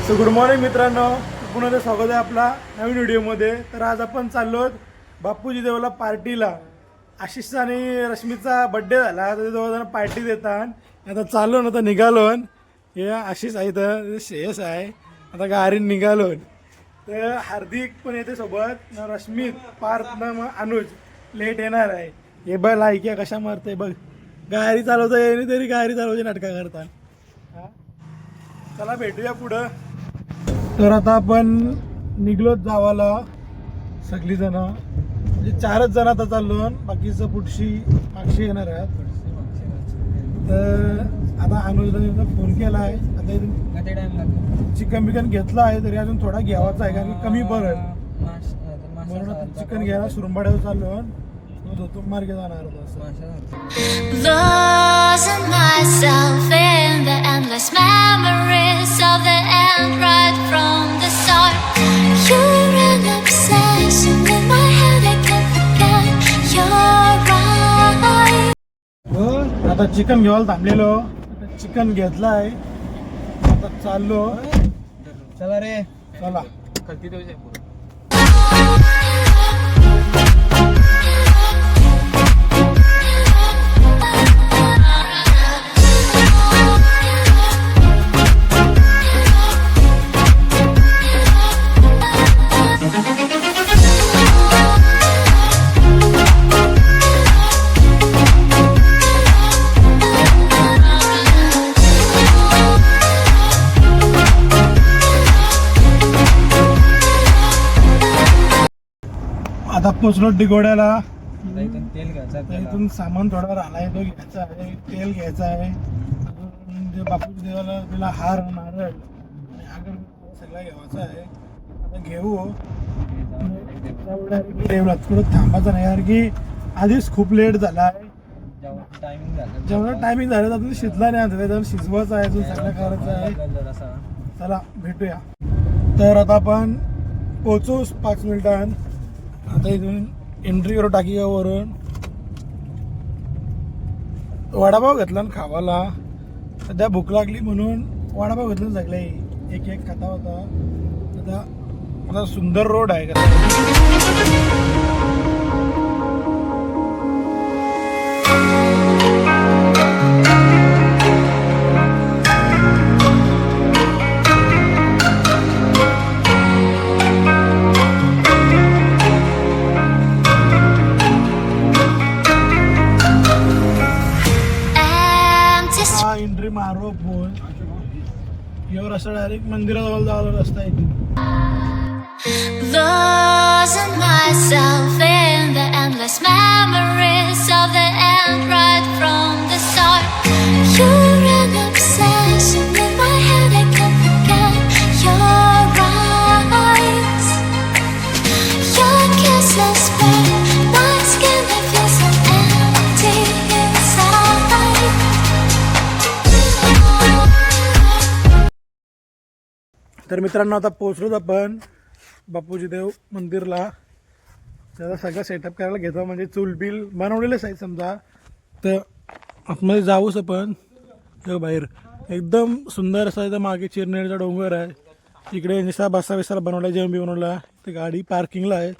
So good morning मित्रांनो, पुन्हा एकदा स्वागत आहे आपला नवीन व्हिडिओमध्ये. तर आज आपण चाललो बापूजी देवला पार्टीला. आशिष आणि रश्मीचा बड्डे झाला तर दोघं जण पार्टी देतात. आता चाललो ना, तर निघालो. हे आशिष आहे, तर श्रेयस आहे. आता गाडीने निघालो. तर हार्दिक पण येते सोबत ना, रश्मी पार्थ ना, मग अनुज लेट येणार आहे. हे बघ लायक्या कशा मारते बघ, गाडी चालवता येणे तरी गाडी चालवायची नाटका करतात. हा, चला भेटूया पुढं. तर आता आपण निघलोच जावाला सगळीजण, म्हणजे 4च जण आता चाललो. बाकीचं पुढची मागशी येणार आहेत. तर आता अनुजला फोन केला आहे. आता चिकन बिकन घेतलं आहे, तरी अजून थोडा घ्यावाचा आहे, कारण की कमी पडेल म्हणून चिकन घ्यायला सुरंबाड्यावर चाललो. धोतून मार्गे जाणार Losing myself in the endless memories of the end right from the start. You're an obsession in my head, I can't forget your eyes. आता चिकन घ्यायला थांबलेलो. चिकन घेतलं आहे, आता चाललो. चला रे, चला. आता पोचलो डिगोड्याला. तेल घ्यायचं इथून सामान थोडा राहिलाय, तो घ्यायचा आहे. तेल घ्यायचं आहे. अजून बापूजी देवाला तिला हार, नारळ आणि अगरबत्ती सगळं घ्यायचं आहे. आता घेऊ. देवला थोडं थांबायचं नाही, कारण की आधीच खूप लेट झाला आहे. जेवढा टायमिंग झालं तर अजून शिजला नाही. अजून शिजवायचं आहे, अजून सगळं करायचं आहे. चला भेटूया. तर आता आपण पोचू 5 मिनिटांत. आता इथून एंट्री करू टाकीवरून. वडापाव घेतला ना खावाला. सध्या भूक लागली म्हणून वडापाव घेतला सगळे एक एक खाता होता. आता सुंदर रोड आहे का. एंट्री मारो बोल यावर असं डायरेक्ट मंदिराजवळ जायला रस्ता आहे. Losing myself in the endless memories of the end right from the start. You're an obsession in my head, I can't forget your eyes. Your kisses burn my skin, I feel so empty inside. तर मित्रांनो, आता पोहोचलोच आपण बापूजी देव मंदिरला. त्याचा सगळं setup करायला घेतो, म्हणजे चूल बिल बनवलेलंच आहे समजा. तर आतमध्ये जाऊच आपण. बाहेर एकदम सुंदर असं आहे. मागे चिरनेरचा डोंगर आहे. इकडे निसा बसा बिसाला बनवला, जेवण बी बनवला. ते गाडी पार्किंगला आहे.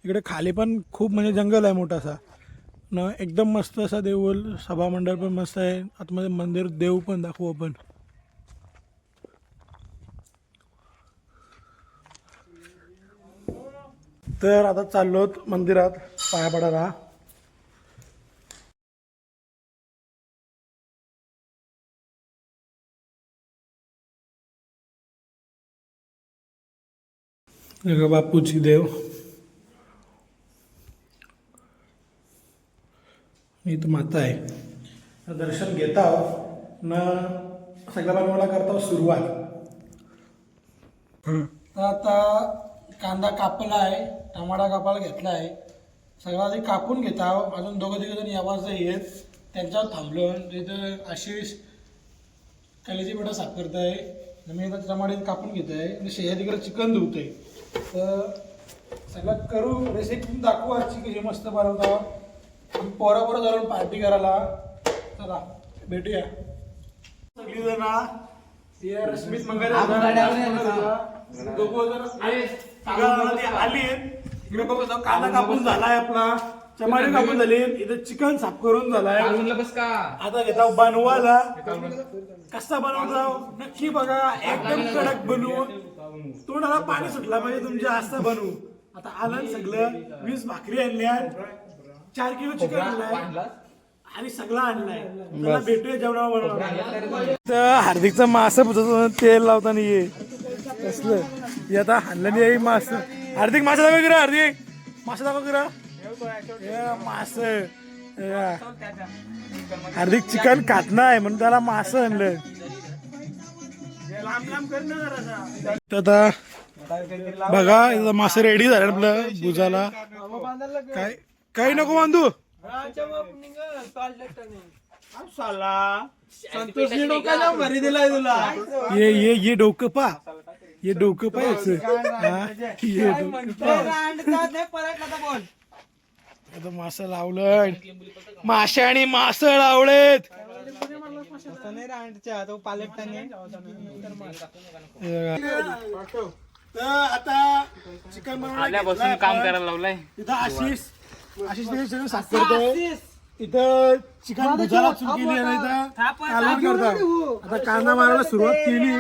इकडे खाली पण खूप म्हणजे जंगल आहे मोठासा ना. एकदम मस्त असा देऊळ, सभामंडळ पण मस्त आहे. आतमध्ये मंदिर, देव पण दाखवू आपण. तर आता चाललोत मंदिरात पाया पडायला. बापूजी देव इथं माता आहे. दर्शन घेता न सगळ्या बनवायला करता सुरुवात. आता कांदा कापला आहे, टमाटा कापायला घेतला आहे. सगळं आधी कापून घेता. अजून दोघं जण यावाच येत, त्यांच्यावर थांबलो. इथं आशिष कलेची बेटा साफ करत आहे. मी आता टमाटे कापून घेत आहे. आणि शेया तिकडे चिकन धुवत आहे. तर सगळं करू, रेसिपी दाखवू आजची कशी मस्त बनवता. पोरा जाऊन पार्टी करायला. चला भेटूया सगळीजण. ते रश्मीत मंगाले आली इकडे बघू कांदा कापून झालाय आपला टमाटे कापून झाले इथं चिकन साफ करून झालाय आता घेता बनवायला कसा बनवता नक्की बघा एकदम कडक बनवू तोंडाला पाणी सुटला म्हणजे तुमच्या असं बनवू आता आलं सगळं 20 भाकरी आणल्या 4 किलो चिकन आणलाय आणि सगळं आणलाय त्याला भेटूया जेवणावर बनवणार हार्दिकचा मासा बुजवतो तेल लावताना ये कसलं हे आता हाणलं नाही मास हार्दिक मासा दाखव करा हार्दिक मासा दाखव करा मास हार्दिक चिकन खात नाही म्हणून त्याला मास आणलं तर आता बघा इथं मासे रेडी झाले आपलं बुजाला काय काही नको बांधू ये डोकं पा ये डोकं पा आता मासा लावलं मासे आणि मास लावलेत तर आता चिकन बनवण्यापासून काम करायला लावलंय तिथं आशिष सगळं साफ करतोय तिथं चिकन भुजाला चूक केली आणि इथं कालवण करतात आता कांदा मारायला सुरुवात केली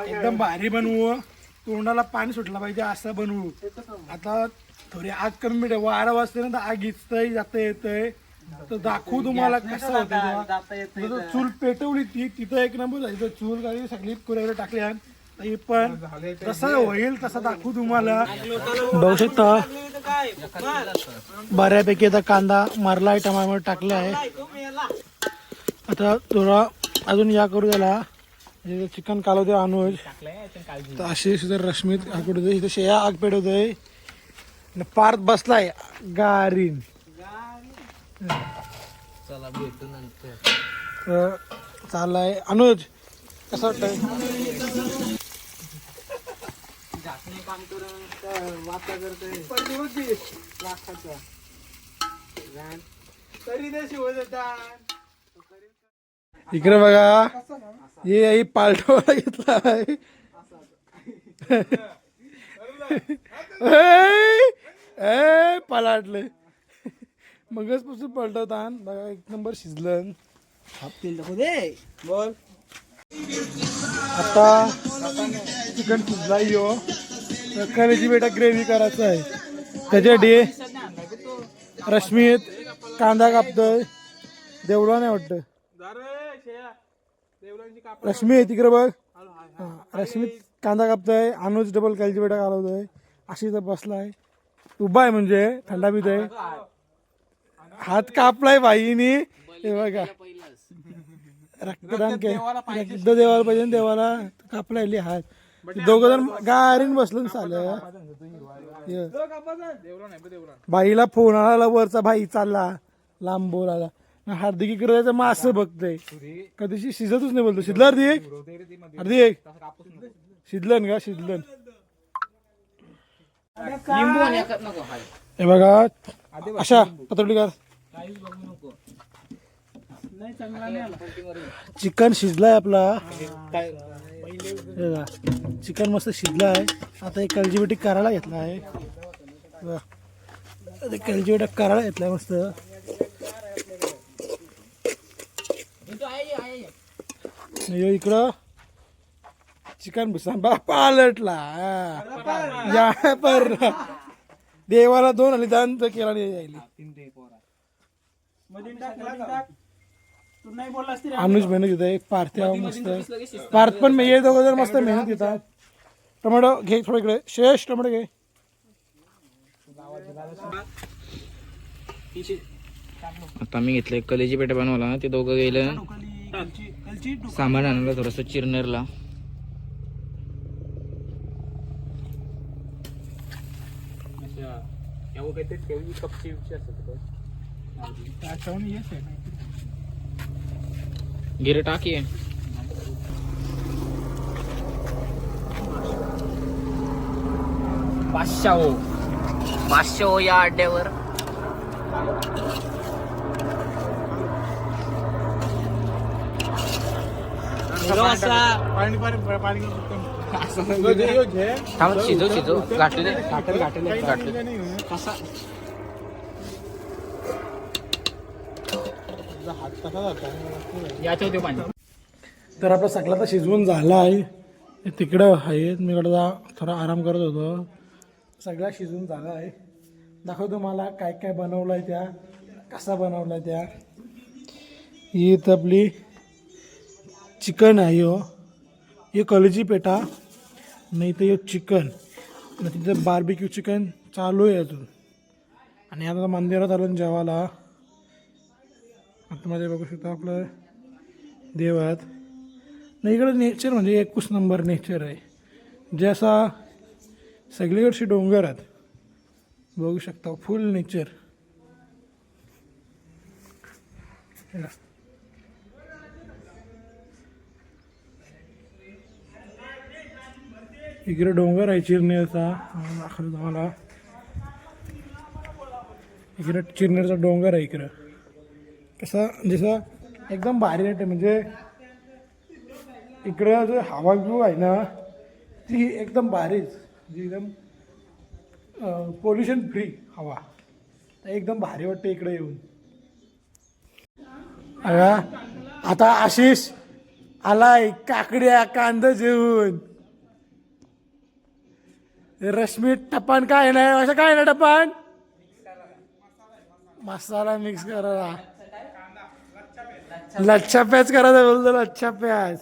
एकदम भारी बनवू तोंडाला पाणी सुटलं पाहिजे असं बनवू आता थोडी आग कमी मिळते 12 वाजता ना आग इचतय जाता येतय तर दाखवू तुम्हाला कसं होतं चूल पेटवली ती तिथं एक नंबर झाली चूल काही सगळी कुऱ्याकडे टाकल्या पण कसं होईल तसं दाखवू तुम्हाला बघू शकता बऱ्यापैकी आता कांदा मारलाय टमाटर टाकला आहे आता थोडा अजून या करू त्याला चिकन कालवते अनुज तर अशी सुद्धा रश्मीत आग पेटवतोय इथं शेया आग पेटवतोय पार्थ बसलाय गारीन चला भेटू नंतर चाललाय अनुज कसं वाटतंय काम करून वाचा करतोय इकडे बघा हे पालटवाला घेतला पलाटले मगच पासून पलटवता बघा एक नंबर शिजलं बोल आता चिकन शिजला यो कलेची बेटा ग्रेव्ही करायचं आहे त्याच्यासाठी रश्मीत कांदा कापतोय देवला नाही वाटत रश्मी तिकडे बघ रश्मीत कांदा कापतोय अनुज डबल कलेची बेटा घालवतोय अशी तर बसलाय उभा आहे म्हणजे थंडा पितोय हात कापलाय बाईनी हे बघा रक्तदान रक्त देवाला पाहिजे देवाला कापलाय हात दोघ जण गारीन बसलं चाललं बाईला फोन आला वरचा भाई चालला लांब बोलायला हार्दिक इकडे मास बघतोय कधीशी शिजतच नाही बोलतो शिजलं हार्दिक हार्दिक शिजलं का शिजलं हे बघा अशा पत्रली कर चिकन शिजलाय आपला चिकन मस्त शिजलाय आता एक कलजीबेटी करायला घेतला आहे कलजीबेटा करायला घेतलाय मस्त इकडं चिकन भुसा पालटला या पर देवाला 2 आणि दान तर केला नाही अनुज मेहनत घेत आहे पार्थ्या मस्त पार्थ पण ये दोघं जर मस्त मेहनत घेतात टोमॅटो घे थोडं इकडे शेष टोमॅटो घे आता मी घेतलंय कलेजी पेटा बनवला ना ते दोघं गेलं सामान आणलं थोडस चिरनेरला गिरे टाकी पाचशे या अड्ड्यावर थांब शिजव गाठू दे याच्या पाणी तर आपला सगळा तर शिजवून झाला आहे तिकडं आहे मी इकडं थोडा आराम करत होतो सगळा शिजवून झाला आहे दाखवतो मला काय काय बनवलं आहे त्या कसा बनवला त्या ही इथं आपली चिकन आहे हे कलेजी पेटा नाही तर हे चिकन तिथं बार्बिक्यू चिकन चालू आहे अजून आणि आता मंदिरात आलो जेवायला आतमध्ये बघू शकतो आपलं देवात नाही इकडं नेचर म्हणजे 21 नंबर नेचर आहे जे असा सगळीकडची डोंगर आहेत बघू शकता फुल नेचर इकडे डोंगर आहे चिरनेरचा दाखवतो तुम्हाला इकडे चिरनेरचा डोंगर आहे इकडं कसा जसा एकदम भारी वाटते म्हणजे इकडं जो हवा व्यू आहे ना ती एकदम भारीच जी एकदम पोल्युशन फ्री हवा एकदम भारी वाटते इकडे येऊन अगा आता आशिष आलाय काकड्या कांदा जेवून रश्मी टपान काय नाही असं काय ना टपान मसाला मिक्स करा लच्छा प्याज करायचा बोलतो लच्छा प्याज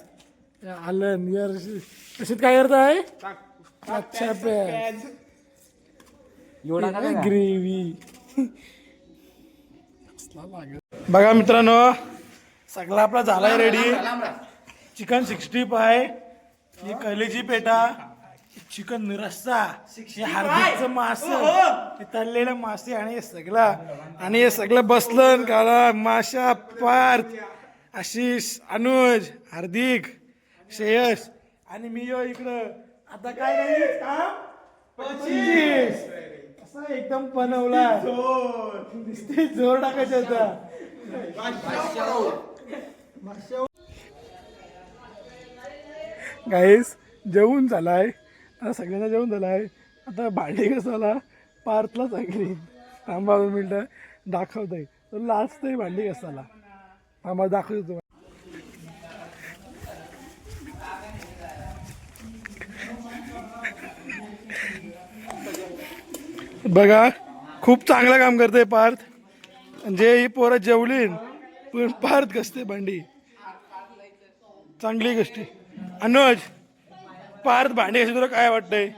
आलं रशीद काय करताय लच्छा प्याज ग्रेव्ही बघा मित्रांनो सगळा आपला झालाय रेडी चिकन 65 ही कलेजी पेटा चिकन रस्सा हे हार्दिकचं मासं हे तळलेलं मासे आणि हे सगळं बसलं काला माशा पार्थ आशिष अनुज हार्दिक श्रेयस आणि मी इकडं आता काय नाही असा एकदम बनवला नुसते जोर टाकायचा होता गाईस जेवून झालाय आता सगळ्यांना जेवण झालं आहे आता भांडी कसाला पार्थला चांगली थांबा 2 मिनटं दाखवत आहे तर लास्ट आहे भांडी कसाला थांबा दाखवतो बघा खूप चांगलं काम करते पार्थ म्हणजे ही पोरं जेवलीन पण पार्थ कसते भांडी चांगली गोष्टी अनुज पार्थ भांडी कशी तुला काय वाटतंय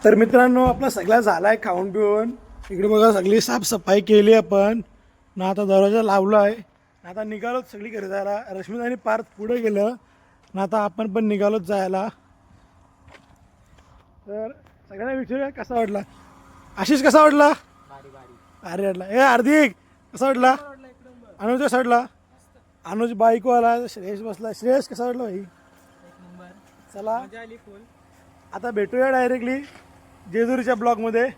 तर मित्रांनो आपला सगळा झालाय खाऊन पिऊन इकडे बघा सगळी साफसफाई केली आपण ना आता दरवाजा लावला आहे आता निघालोच सगळी घरी जायला रश्मी आणि पार्थ पुढे गेलं ना आता आपण पण निघालोच जायला तर सगळ्यांना विचारूया कसा वाटला आशिष कसा वाटला भारी वाटला हे हार्दिक कसा वाटला अनुज कसा वाटला अनुज बाईको आला श्रेयस बसला श्रेयस कसा वाटला भाई चला आता भेटूया डायरेक्टली जेजुरीच्या ब्लॉगमध्ये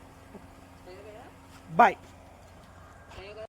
बाय